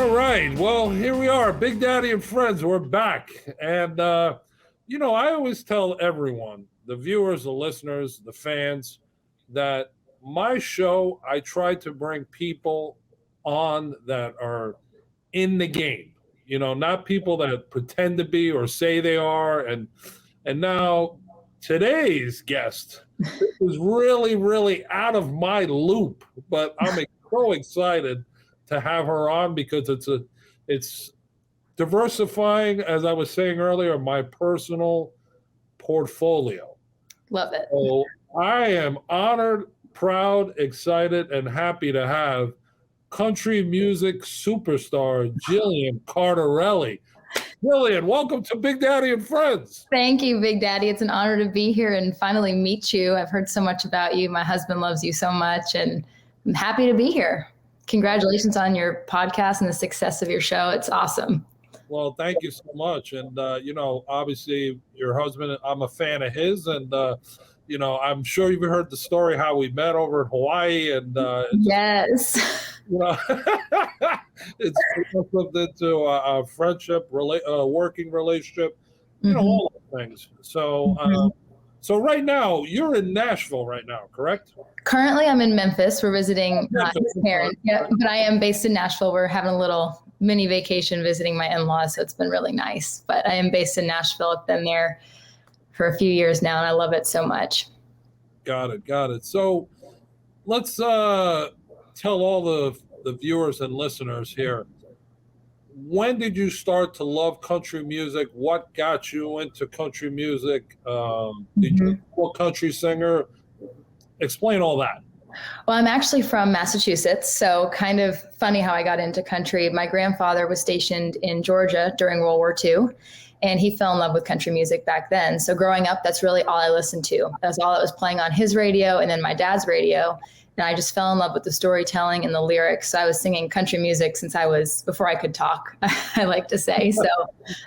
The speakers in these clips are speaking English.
All right. Well, here we are, Big Daddy and Friends. We're back. And, I always tell everyone, the viewers, the listeners, the fans, that my show, I try to bring people on that are in the game, not people that pretend to be or say they are. And now today's guest is really, really out of my loop, but I'm so excited to have her on because it's diversifying, as I was saying earlier, my personal portfolio. Love it. So I am honored, proud, excited, and happy to have country music superstar Jillian Cardarelli. Jillian, welcome to Big Daddy and Friends. Thank you, Big Daddy. It's an honor to be here and finally meet you. I've heard so much about you. My husband loves you so much, and I'm happy to be here. Congratulations on your podcast and the success of your show. It's awesome. Well, thank you so much. And, obviously your husband, I'm a fan of his. And, I'm sure you've heard the story how we met over in Hawaii. And yes, it's flipped into a friendship, working relationship, all those things. So, so right now, you're in Nashville right now, correct? Currently, I'm in Memphis. We're visiting his parents, but I am based in Nashville. We're having a little mini vacation visiting my in-laws, so it's been really nice. But I am based in Nashville. I've been there for a few years now, and I love it so much. Got it. So let's tell all the viewers and listeners here, when did you start to love country music? What got you into country music? Did you become a country singer? Explain all that. Well, I'm actually from Massachusetts, so kind of funny how I got into country. My grandfather was stationed in Georgia during World War II, and he fell in love with country music back then. So growing up, that's really all I listened to. That's all that was playing on his radio and then my dad's radio. And I just fell in love with the storytelling and the lyrics. So I was singing country music before I could talk, I like to say. So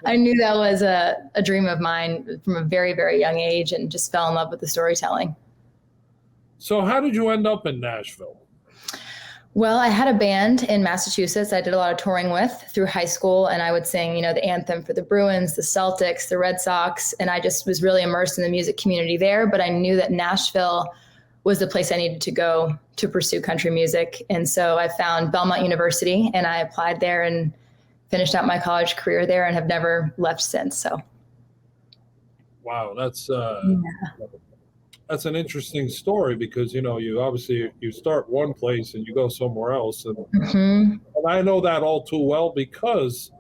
I knew that was a dream of mine from a very, very young age, and just fell in love with the storytelling. So how did you end up in Nashville? Well, I had a band in Massachusetts I did a lot of touring with through high school, and I would sing, the anthem for the Bruins, the Celtics, the Red Sox, and I just was really immersed in the music community there. But I knew that Nashville was the place I needed to go to pursue country music. And so I found Belmont University, and I applied there and finished out my college career there and have never left since. So. Wow, that's an interesting story because, you start one place and you go somewhere else. And I know that all too well because,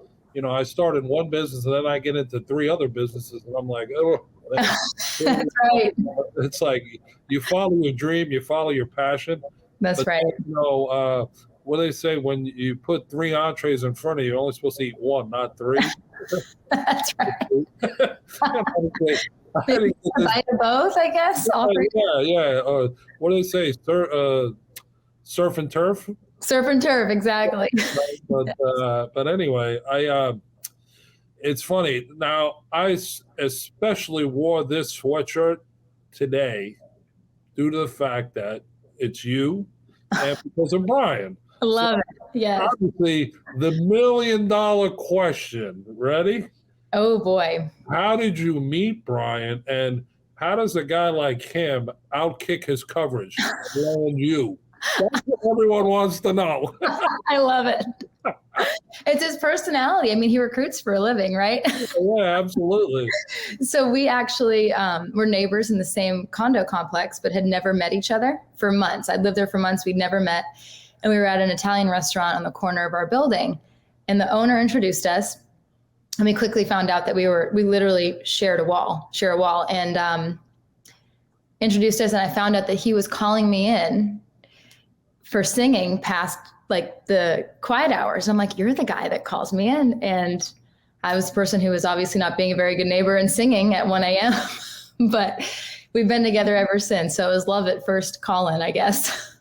I started one business and then I get into three other businesses and I'm like, oh, that's right. It's like you follow your dream, you follow your passion. That's right. What do they say? When you put three entrees in front of you, you're only supposed to eat one, not three. That's right. I bite of both, I guess. Yeah. What do they say? Surf and turf? Surf and turf, exactly. But anyway, it's funny. Now, I especially wore this sweatshirt today due to the fact that it's you and because of Brian. I love it. Yeah. Obviously, the $1 million question. Ready? Oh, boy. How did you meet Brian, and how does a guy like him outkick his coverage than you? That's what everyone wants to know. I love it. It's his personality. I mean, he recruits for a living, right? Yeah, absolutely. So we actually were neighbors in the same condo complex, but had never met each other for months. I'd lived there for months. We'd never met. And we were at an Italian restaurant on the corner of our building. And the owner introduced us. And we quickly found out that we literally share a wall and introduced us. And I found out that he was calling me in for singing past like the quiet hours. I'm like, you're the guy that calls me in. And I was the person who was obviously not being a very good neighbor and singing at 1 a.m. But we've been together ever since. So it was love at first call in, I guess.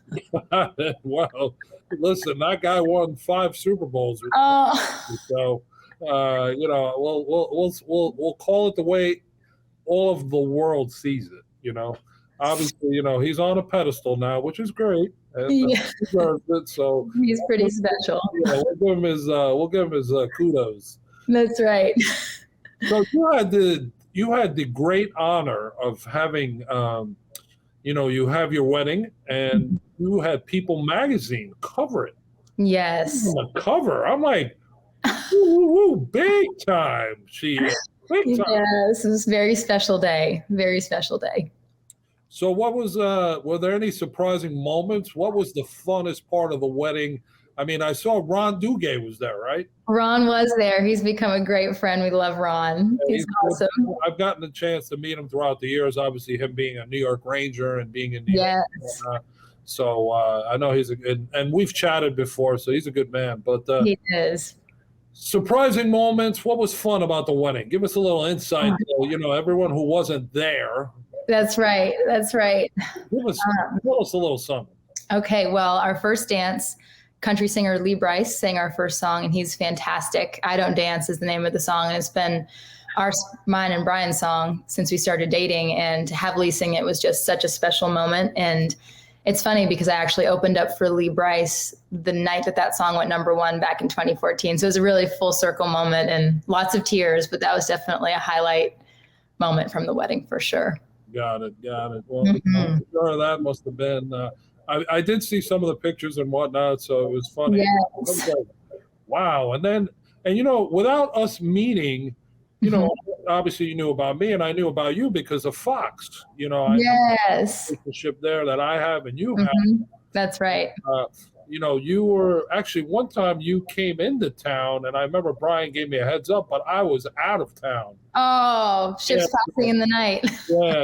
Well, listen, that guy won 5 Super Bowls. So, we'll call it the way all of the world sees it, obviously, he's on a pedestal now, which is great, and Yeah, he deserves it. So he's pretty special. we'll give him his kudos. That's right. So you had the great honor of having, you have your wedding, and you had People Magazine cover it. Yes. On the cover, I'm like, woo, woo, woo, big time. She is big time. Yes, it was a very special day. Very special day. So were there any surprising moments? What was the funnest part of the wedding? I mean, I saw Ron Duguay was there, right? Ron was there. He's become a great friend. We love Ron. He's awesome. I've gotten a chance to meet him throughout the years, obviously him being a New York Ranger and being in New York. So I know he's and we've chatted before, so he's a good man. But he is. Surprising moments. What was fun about the wedding? Give us a little insight. Everyone who wasn't there. That's right. That's right. Tell us a little something. Okay. Well, our first dance, country singer Lee Brice sang our first song, and he's fantastic. I Don't Dance is the name of the song, and it's been mine and Brian's song since we started dating. And to have Lee sing it was just such a special moment. And it's funny because I actually opened up for Lee Brice the night that song went #1 back in 2014. So it was a really full circle moment and lots of tears, but that was definitely a highlight moment from the wedding for sure. Got it. Well, sure that must have been. I did see some of the pictures and whatnot, so it was funny. Yes. I was like, wow. And without us meeting, obviously you knew about me and I knew about you because of Fox. Yes. Relationship there that I have and you have. That's right. You were actually one time you came into town, and I remember Brian gave me a heads up, but I was out of town. Oh, ships passing in the night.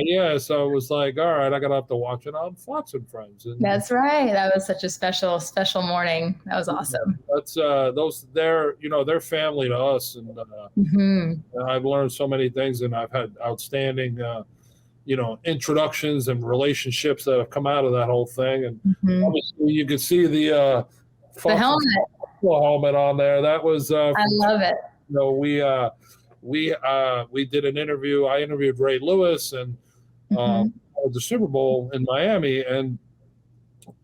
Yeah. So it was like, all right, I gotta have to watch it on Fox and Friends. And that's right. That was such a special morning. That was awesome. That's they're family to us, and I've learned so many things, and I've had outstanding introductions and relationships that have come out of that whole thing. And obviously you could see the helmet on there. That was I love it. We did an interview. I interviewed Ray Lewis and at the Super Bowl in Miami, and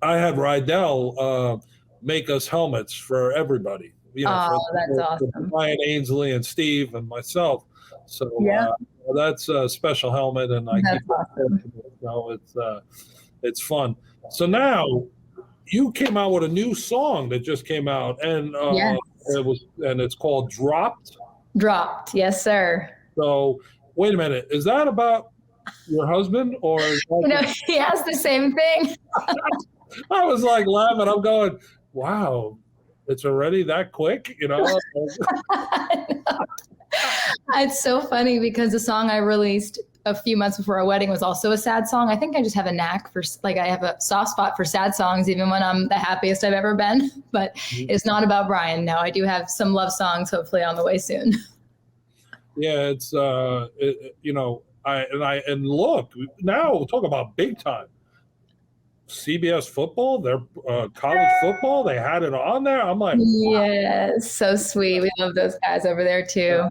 I had Rydell make us helmets for everybody. That's awesome. Brian Ainsley and Steve and myself. So that's a special helmet, and I keep it. It's fun. So now you came out with a new song that just came out, and it's called Dropped. Dropped, yes, sir. So wait a minute, is that about your husband or? He has the same thing. I was like laughing. I'm going, wow, it's already that quick, It's so funny because the song I released a few months before our wedding was also a sad song. I think I just have a knack for, I have a soft spot for sad songs, even when I'm the happiest I've ever been. But it's not about Brian. No, I do have some love songs, hopefully on the way soon. Yeah, it's look, now we'll talk about big time. CBS football, their college football, they had it on there. I'm like, yes, so sweet. We love those guys over there too.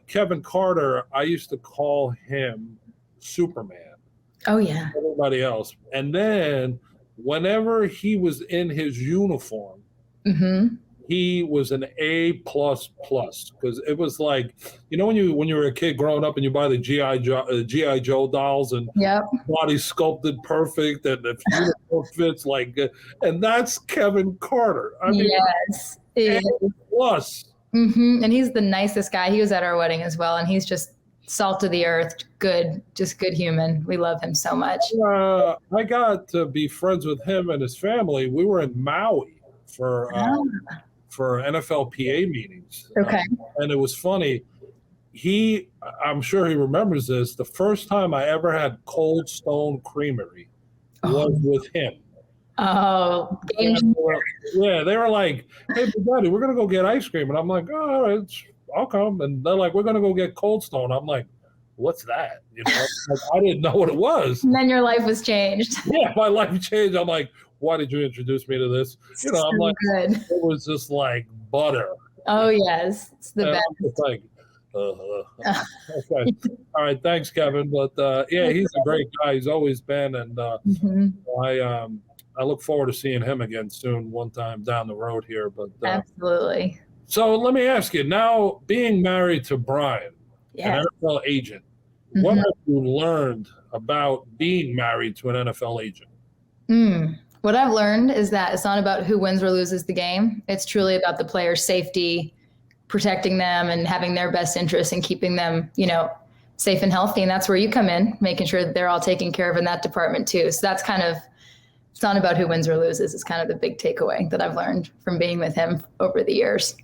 Kevin Carter, I used to call him Superman. Oh yeah. Everybody else. And then whenever he was in his uniform, he was an A++, because it was like, when you were a kid growing up and you buy the GI Joe dolls and body sculpted perfect and the uniform fits and that's Kevin Carter. I mean, yes, A+. And he's the nicest guy. He was at our wedding as well, and he's just salt of the earth, good human. We love him so much. I got to be friends with him and his family. We were in Maui for NFLPA meetings. Okay. And it was funny. I'm sure he remembers this. The first time I ever had Cold Stone Creamery was with him. Oh, they were like, hey, buddy, we're going to go get ice cream. And I'm like, oh, all right, I'll come. And they're like, we're going to go get Cold Stone. I'm like, what's that? I didn't know what it was. And then your life was changed. Yeah, my life changed. I'm like, why did you introduce me to this? I'm like, good. It was just like butter. Oh, yes. It's the best. It's like, Okay. All right. Thanks, Kevin. But yeah, he's a great guy. He's always been, and I look forward to seeing him again soon, one time down the road here. But Absolutely. so let me ask you now, being married to Brian, Yes. an NFL agent, what have you learned about being married to an NFL agent? What I've learned is that it's not about who wins or loses the game. It's truly about the player's safety, protecting them and having their best interests and keeping them, safe and healthy. And that's where you come in, making sure that they're all taken care of in that department too. So that's it's not about who wins or loses. It's kind of the big takeaway that I've learned from being with him over the years.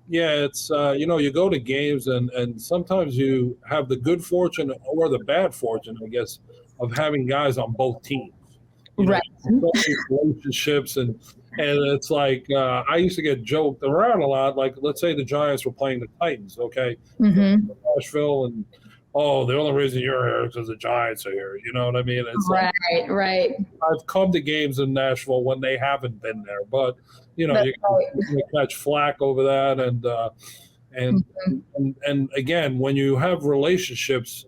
Yeah, it's you go to games and sometimes you have the good fortune or the bad fortune, I guess, of having guys on both teams. Right. Relationships and it's like I used to get joked around a lot. Like, let's say the Giants were playing the Titans, okay, Nashville, and the only reason you're here is because the Giants are here. You know what I mean? It's right. I've come to games in Nashville when they haven't been there, but you catch flack over that, and again, when you have relationships,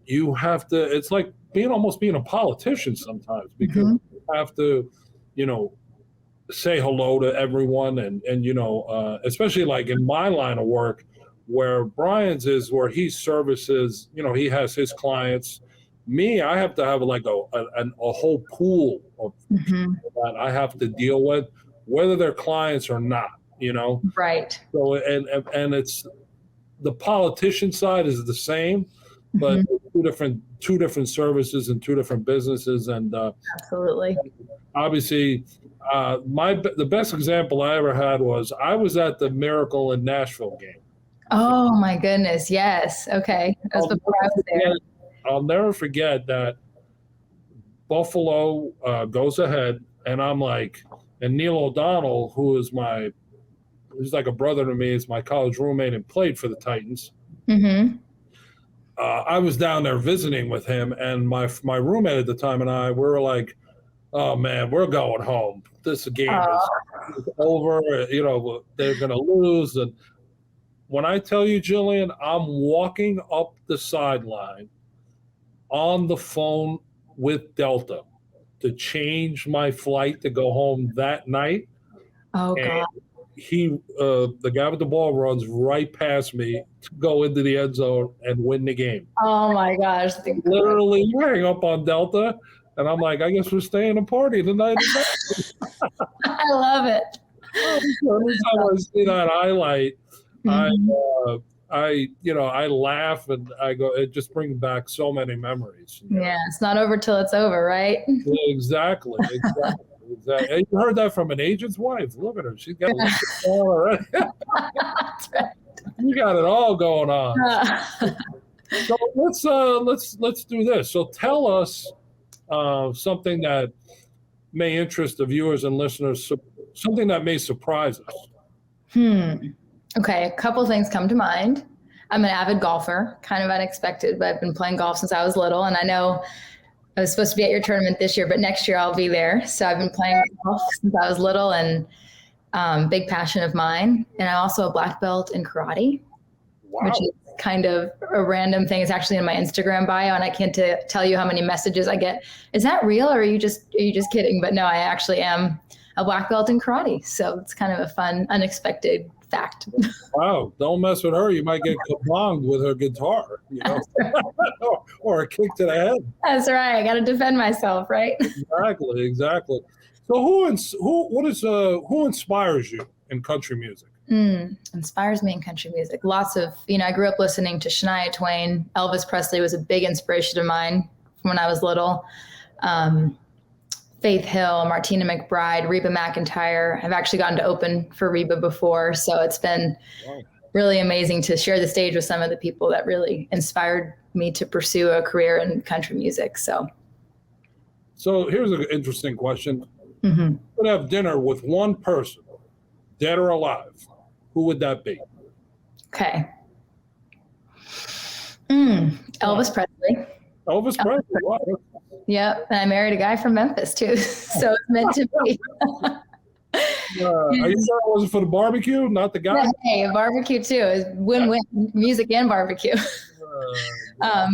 you have to. It's like almost being a politician sometimes because you have to, say hello to everyone, and especially like in my line of work, where Brian's is where he services. He has his clients. Me, I have to have like a whole pool of people that I have to deal with, whether they're clients or not, Right. So, and it's the politician side is the same, but two different services and two different businesses. And absolutely. Obviously, the best example I ever had was I was at the Miracle in Nashville game. Oh my goodness. Yes. Okay. That was before I was there. I'll never forget that Buffalo goes ahead, and I'm like, and Neil O'Donnell, who is he's like a brother to me, is my college roommate and played for the Titans. I was down there visiting with him, and my roommate at the time and I, we were like, oh man, we're going home. This game is over. They're going to lose. And when I tell you, Jillian, I'm walking up the sideline on the phone with Delta to change my flight to go home that night. Oh, God. The guy with the ball runs right past me to go into the end zone and win the game. Oh my gosh. Literally hang up on Delta. And I'm like, I guess we're staying a party tonight. I love it. Every time I see that highlight, I laugh and I go, it just brings back so many memories. Yeah, it's not over till it's over, right? Yeah, exactly. You heard that from an agent's wife. Look at her; she's got it all already. That's right. You got it all going on. So let's do this. So tell us something that may interest the viewers and listeners, something that may surprise us. Okay, a couple things come to mind. I'm an avid golfer, kind of unexpected, but I've been playing golf since I was little, and I know I was supposed to be at your tournament this year, but next year I'll be there. So I've been playing golf since I was little, and big passion of mine. And I'm also a black belt in karate, which is kind of a random thing. It's actually in my Instagram bio, and I can't tell you how many messages I get. Is that real, or are you just kidding? But no, I actually am a black belt in karate. So it's kind of a fun, unexpected fact. Wow, don't mess with her. You might get kabonged with her guitar, or a kick to the head. That's right. I got to defend myself, right? Exactly. So who inspires you in country music? Inspires me in country music. Lots of, I grew up listening to Shania Twain. Elvis Presley was a big inspiration of mine from when I was little. Faith Hill, Martina McBride, Reba McEntire. I've actually gotten to open for Reba before, so it's been really amazing to share the stage with some of the people that really inspired me to pursue a career in country music. So here's an interesting question. You could have dinner with one person, dead or alive. Who would that be? Okay. Elvis Presley. Elvis Presley. Wow. Yep. And I married a guy from Memphis too. So it's meant to be. Are you sure it wasn't for the barbecue, not the guy? Hey, barbecue too is win-win, music and barbecue.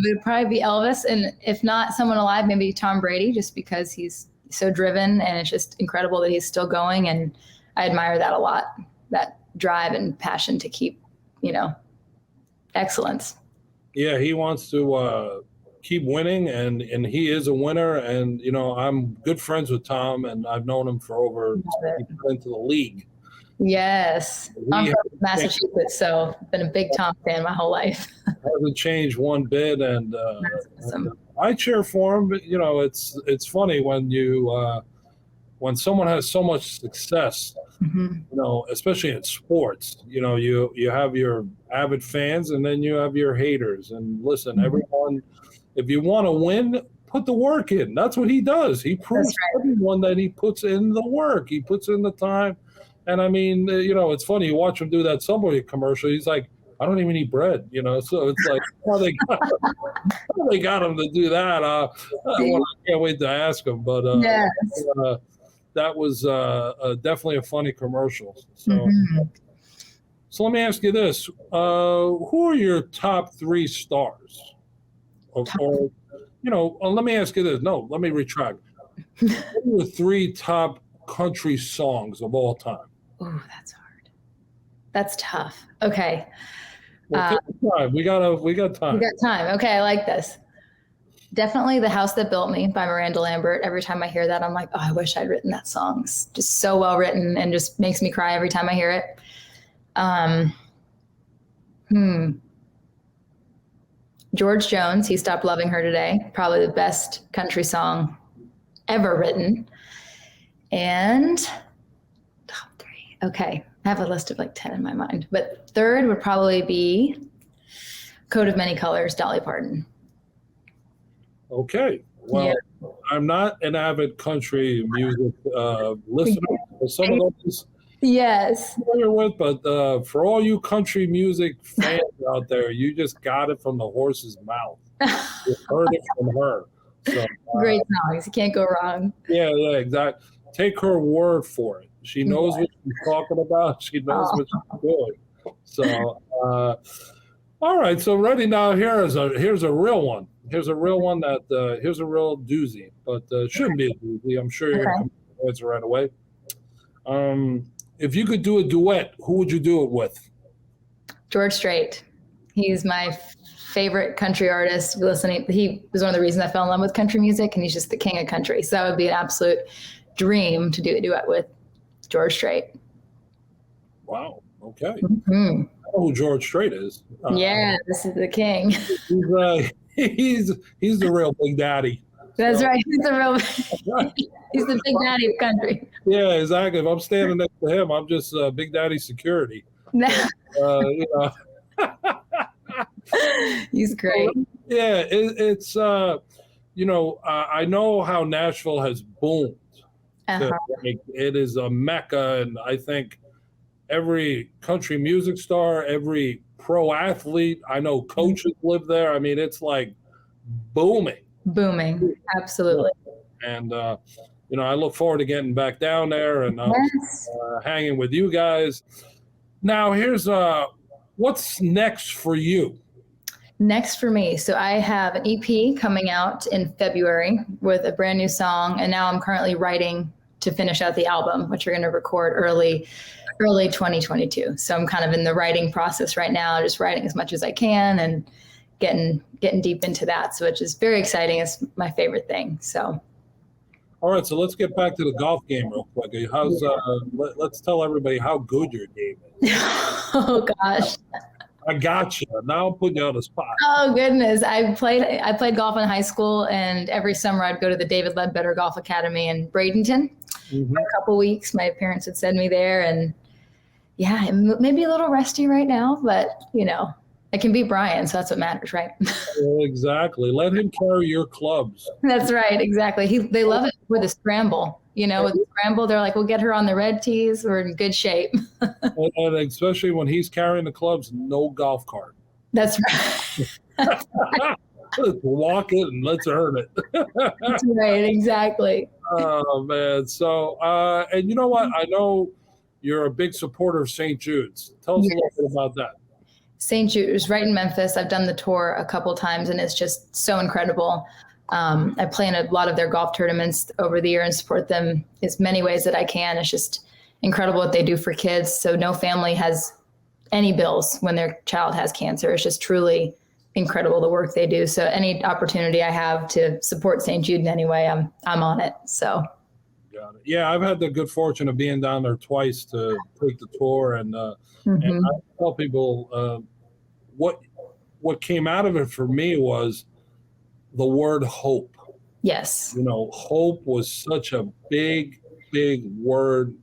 It'd probably be Elvis, and if not someone alive, maybe Tom Brady, just because he's so driven, and it's just incredible that he's still going, and I admire that a lot, that drive and passion to keep, excellence. Yeah, he wants to keep winning, and he is a winner. And I'm good friends with Tom, and I've known him for over into the league. Yes, I'm from Massachusetts, so I've been a big Tom fan my whole life. Hasn't changed one bit, and awesome. I cheer for him. But it's funny when someone has so much success, especially in sports. You have your avid fans, and then you have your haters. And listen, everyone, if you want to win, put the work in. That's what he does. He proves to everyone that he puts in the work. He puts in the time. And I mean, it's funny. You watch him do that Subway commercial. He's like, I don't even eat bread, So it's like, how they got him to do that? I can't wait to ask him. But that was definitely a funny commercial. So, so let me ask you this: who are your top 3 stars? Or let me ask you this. No, let me retract. What are the 3 top country songs of all time? Oh, that's hard. That's tough. Okay. Well, time. We got time. We got time. Okay, I like this. Definitely "The House That Built Me" by Miranda Lambert. Every time I hear that, I'm like, oh, I wish I'd written that song. It's just so well written and just makes me cry every time I hear it. George Jones, "He Stopped Loving Her Today." Probably the best country song ever written. And top 3. Okay. I have a list of like 10 in my mind, but 3rd would probably be "Coat of Many Colors," Dolly Parton. Okay. Well, I'm not an avid country music listener. Some of those yes, I'm familiar with, but for all you country music fans out there, you just got it from the horse's mouth. You heard it from her. So, great songs. You can't go wrong. Yeah, exactly. Take her word for it. She knows what she's talking about. She knows what she's doing. So, all right. So ready now. Here's a real one. Here's a real one here's a real doozy, but shouldn't be a doozy. I'm sure you're going to answer right away. If you could do a duet, who would you do it with? George Strait. He's my favorite country artist. He was one of the reasons I fell in love with country music, and he's just the king of country. So that would be an absolute dream to do a duet with George Strait. Wow. Okay. I know who George Strait is. This is the king. He's the real Big Daddy. That's right. He's the Big Daddy of country. Yeah, exactly. If I'm standing next to him, I'm just Big Daddy security. He's great. Yeah, it's I know how Nashville has boomed. It is a mecca, and I think every country music star, every pro athlete, I know coaches live there. I mean, it's like booming. Absolutely. And I look forward to getting back down there and hanging with you guys. Now, here's what's next for you? Next for me. So I have an EP coming out in February with a brand new song, and now I'm currently writing to finish out the album, which we're going to record early 2022. So I'm kind of in the writing process right now, just writing as much as I can and getting deep into that. So it's just very exciting. It's my favorite thing. So. All right, so let's get back to the golf game real quick. Let's tell everybody how good your game is. Oh gosh. I got you. Now I'm putting you on the spot. Oh goodness. I played golf in high school, and every summer I'd go to the David Ledbetter Golf Academy in Bradenton for a couple weeks. My parents would send me there, and yeah, maybe a little rusty right now, but I can beat Brian, so that's what matters, right? Exactly. Let him carry your clubs. That's right. Exactly. They love it with a scramble. With the scramble, they're like, we'll get her on the red tees. We're in good shape. and especially when he's carrying the clubs, no golf cart. That's right. Let's walk it and let's earn it. That's right. Exactly. Oh, man. So, and you know what? I know you're a big supporter of St. Jude's. Tell us a little bit about that. St. Jude's, right in Memphis. I've done the tour a couple times, and it's just so incredible. I play in a lot of their golf tournaments over the year and support them as many ways that I can. It's just incredible what they do for kids. So no family has any bills when their child has cancer. It's just truly incredible the work they do. So any opportunity I have to support St. Jude in any way, I'm on it. So. Got it. Yeah, I've had the good fortune of being down there twice to take the tour, and I tell people what came out of it for me was the word hope. Yes. You know, hope was such a big word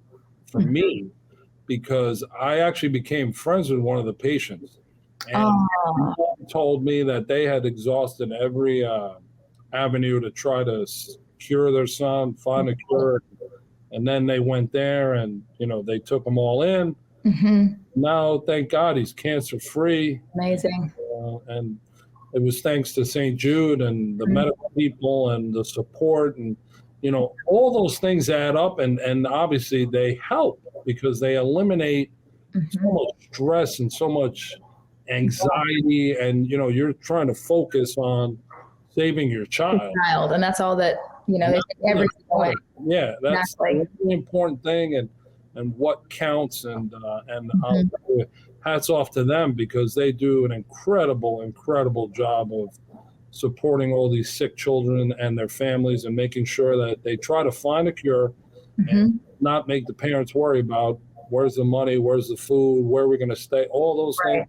for me, because I actually became friends with one of the patients, and he told me that they had exhausted every avenue to try to cure their son, find a cure, and then they went there and they took them all in. Now, thank God, he's cancer free. Amazing. And it was thanks to St. Jude and the medical people and the support, and all those things add up, and obviously they help because they eliminate so much stress and so much anxiety, and you're trying to focus on saving your child. And that's all that they take everything away. Yeah, that's a really important thing, and what counts, and hats off to them, because they do an incredible job of supporting all these sick children and their families, and making sure that they try to find a cure and not make the parents worry about where's the money, where's the food, where are we going to stay, all those things.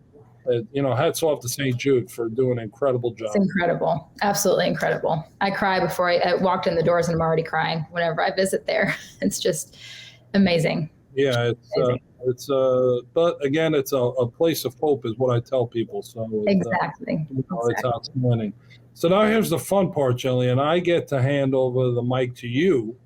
Hats off to St. Jude for doing an incredible job. It's incredible. Absolutely incredible. I cry before I walked in the doors, and I'm already crying whenever I visit there. It's just amazing. Yeah, but again, it's a place of hope is what I tell people. So exactly. It's outstanding. So now here's the fun part, Jillian. I get to hand over the mic to you.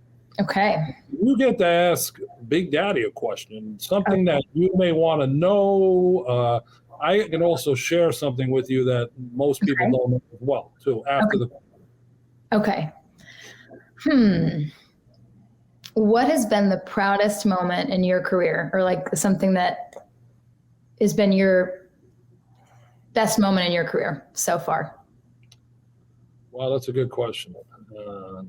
Okay. You get to ask Big Daddy a question, something that you may want to know. I can also share something with you that most people don't know as well, too, after the. Okay. What has been the proudest moment in your career, or like something that has been your best moment in your career so far? Wow, that's a good question. Wasn't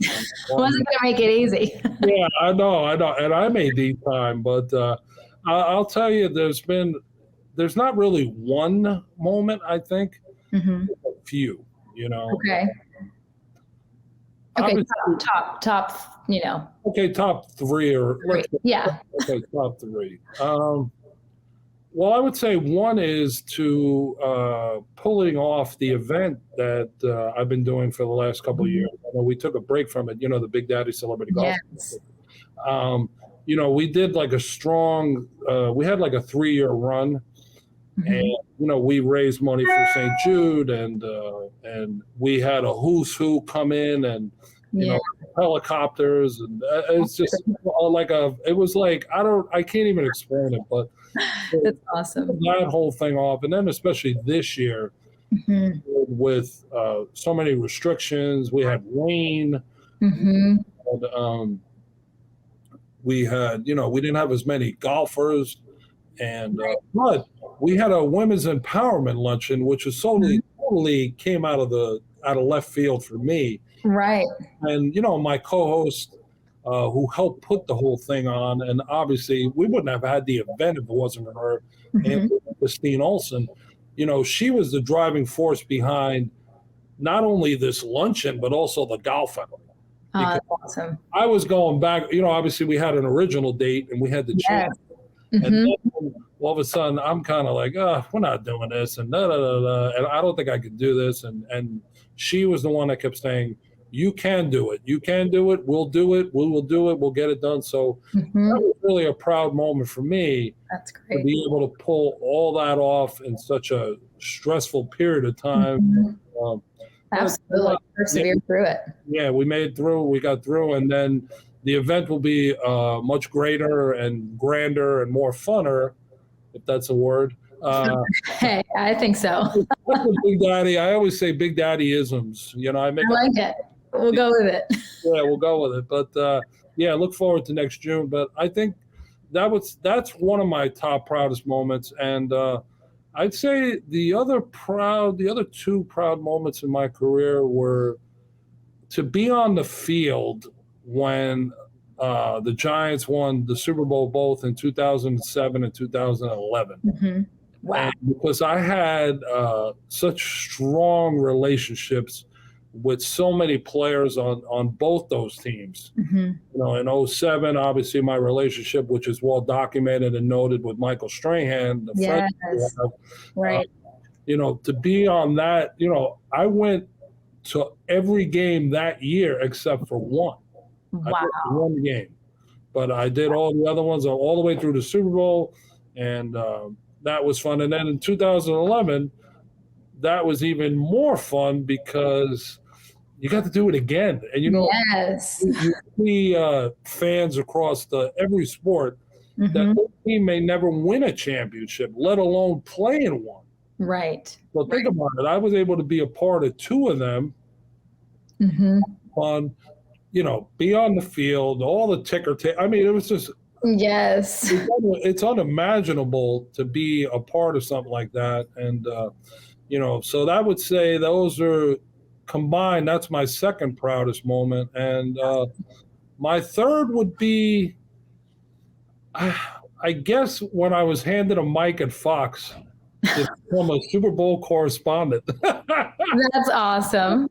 going to make it easy. Yeah, I know. And I may need time, but I'll tell you, there's not really one moment, I think. A few, Okay. Okay, top, Okay, top three yeah. Okay, top three. Well, I would say one is to pulling off the event that I've been doing for the last couple of years. We took a break from it, the Big Daddy Celebrity Golf. Yes. We did like a strong, we had like a 3-year run. And we raised money for St. Jude, and we had a who's who come in, and helicopters, and it's just it was like I can't even explain it, but that's awesome. That whole thing off, and then especially this year with so many restrictions, we had rain, and we had we didn't have as many golfers. And but we had a women's empowerment luncheon, which was totally came out of left field for me. Right. And my co-host, who helped put the whole thing on, and obviously we wouldn't have had the event if it wasn't for her. And Christine Olsen, she was the driving force behind not only this luncheon but also the golfing. That's awesome. I was going back. Obviously we had an original date and we had to change. And then all of a sudden, I'm kind of like, we're not doing this, and and I don't think I could do this. And she was the one that kept saying, "You can do it. You can do it. We'll do it. We will do it. We'll get it done." So that was really a proud moment for me. That's great. To be able to pull all that off in such a stressful period of time. Absolutely, persevered through it. Yeah, we made it through. We got through, and then the event will be much greater and grander and more funner, if that's a word. Hey, I think so. Big Daddy. I always say Big Daddy-isms. I like it. We'll go with it. Yeah, we'll go with it. But look forward to next June. But I think that's one of my top proudest moments. And I'd say the other two proud moments in my career were to be on the field when the Giants won the Super Bowl both in 2007 and 2011. Mm-hmm. Wow. And because I had such strong relationships with so many players on both those teams. Mm-hmm. In 07, obviously my relationship, which is well documented and noted with Michael Strahan, the yes. friend, right. To be on that, I went to every game that year except for one. Wow. I missed one game, but I did all the other ones all the way through the Super Bowl, and that was fun. And then in 2011, that was even more fun because you got to do it again. And yes. you see fans across every sport mm-hmm. that their team may never win a championship, let alone play in one. Right. So think about it. I was able to be a part of two of them. Mm-hmm. Fun, be on the field, all the ticker tape. I mean, it was just yes. It's unimaginable to be a part of something like that, and so that would say those are combined. That's my second proudest moment, and my third would be, I guess, when I was handed a mic at Fox to become a Super Bowl correspondent. That's awesome.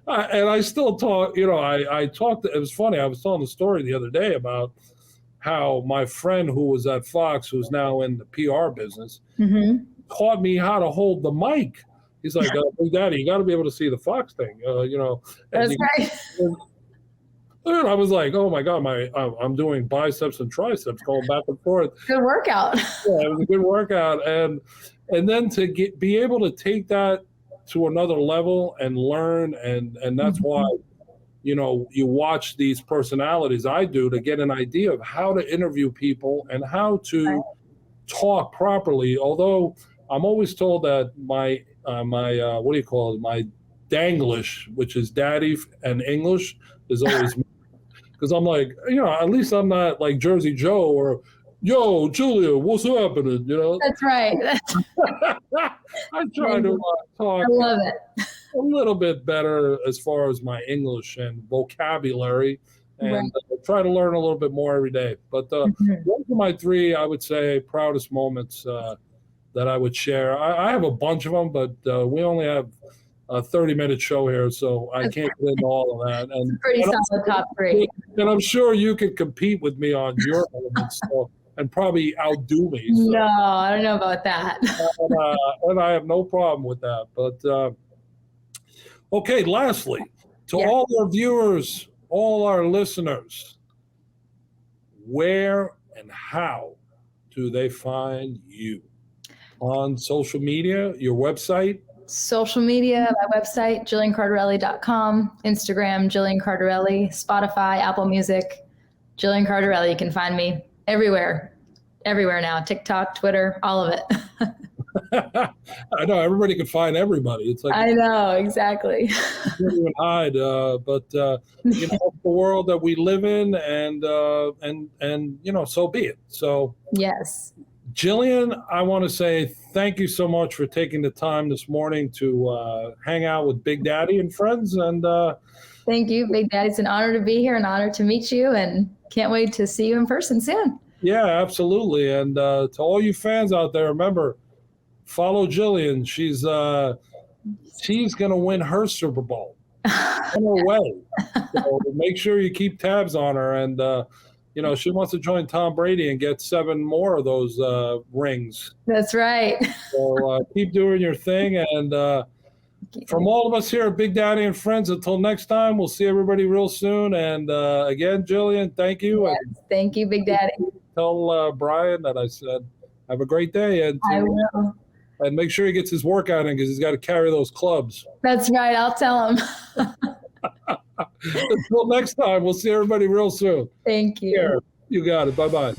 And I still talk, I talked, it was funny. I was telling the story the other day about how my friend who was at Fox, who's now in the PR business, mm-hmm. taught me how to hold the mic. He's like, "Hey, Daddy, you got to be able to see the Fox thing." That's right. And I was like, "Oh my God, I'm doing biceps and triceps going back and forth." Good workout. Yeah, it was a good workout, and then to be able to take that to another level and learn, and that's mm-hmm. why, you watch these personalities. I do, to get an idea of how to interview people and how to talk properly. Although I'm always told that my what do you call it? My Danglish, which is daddy and English, is always because I'm like, at least I'm not like Jersey Joe or, "Yo, Julia, what's happening?" That's right. I try to talk I love it. a little bit better as far as my English and vocabulary, and try to learn a little bit more every day. But mm-hmm. those are my three, I would say, proudest moments that I would share. I have a bunch of them, but we only have a 30-minute show here, so I can't get into all of that. And it's a pretty solid top three. And I'm sure you could compete with me on your elements and probably outdo me. So. No, I don't know about that. And I have no problem with that. But okay, lastly, to all our viewers, all our listeners, where and how do they find you? On social media, your website? Social media, my website, JillianCardarelli.com, Instagram, Jillian Cardarelli, Spotify, Apple Music, Jillian Cardarelli. You can find me everywhere now, TikTok, Twitter, all of it. I know, everybody can find everybody. It's like, I know, exactly. You can't even hide, but the world that we live in, and so be it. So yes. Jillian, I want to say thank you so much for taking the time this morning to hang out with Big Daddy and friends. And thank you, Big Daddy. It's an honor to be here, an honor to meet you, and can't wait to see you in person soon. Yeah, absolutely. And to all you fans out there, remember, follow Jillian. She's going to win her Super Bowl on her way. So make sure you keep tabs on her. And she wants to join Tom Brady and get 7 more of those rings. That's right. So keep doing your thing. And from all of us here at Big Daddy and Friends, until next time, we'll see everybody real soon. And again, Jillian, thank you. Yes, thank you, Big Daddy. Tell Brian that I said have a great day. And I will. And make sure he gets his workout in, because he's got to carry those clubs. That's right. I'll tell him. Until next time, we'll see everybody real soon. Thank you. Here. You got it. Bye-bye.